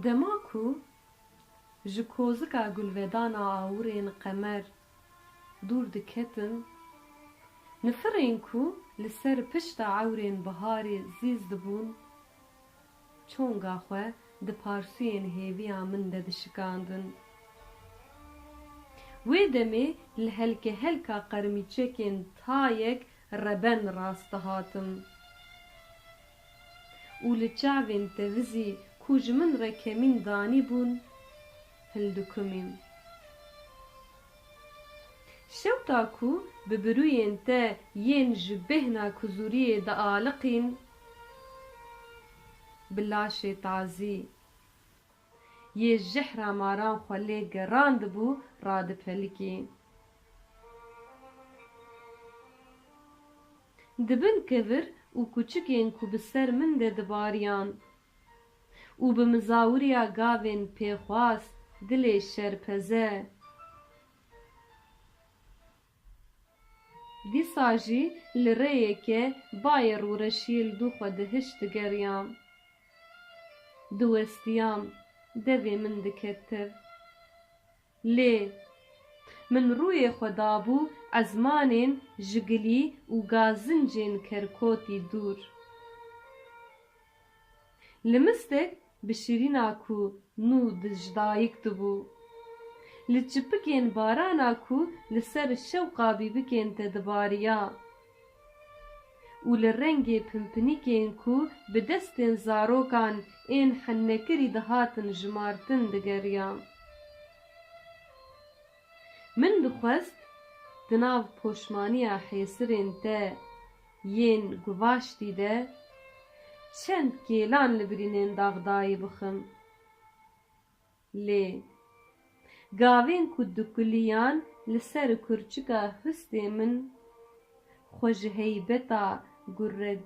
Dema ku ji kozika gulvedana awirên qemer dûr diketin, nifirên ku li ser pişta ewrên biharê zîz dibûn, çonga xwe di parsûyên hêviya min de dişikandin. Wê demê li helka qermîçekên tayek reben rast dihatim û li çavên tevizî ku ji min re kemîn danîbûn hildikimîm. Şewta ku bi birûyên te yên ji bêhna kuzûriyê dialiqîn, bi laşê tazî yê jehra maran xwe lê gerandibû radipelikî. Dibin kevir û kûçikên ku bi ser min de dibariyan û bi mizawiriya gavên pêxwas dilê şerpeze. Dîsa jî li rêyeke bayê rûreşiyê li dû xwe dihişt digeriyam, diwestiyam, devê min diket tev. Lê min rûyê xwe dabû ezmanên ji gilî û gazincên kerkotî dûr. Li mistek bi şîrîna ku nû dijdayîk dibû, li çipikên barana ku li ser şewqa bîbikên te dibariya û li rengê pimpinîkên ku bi destên zarokan ên hennekirî dihatin jimartin digeriyam. Min dixwest di nav poşmaniya hêsirên te yên guvaştî de çend kêlan li birînên daxdayî bixim. Lê gavên ku dikiliyan li ser kurçika histê min xwe ji heybeta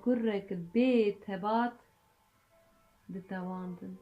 gurek bê tebat ditewandin.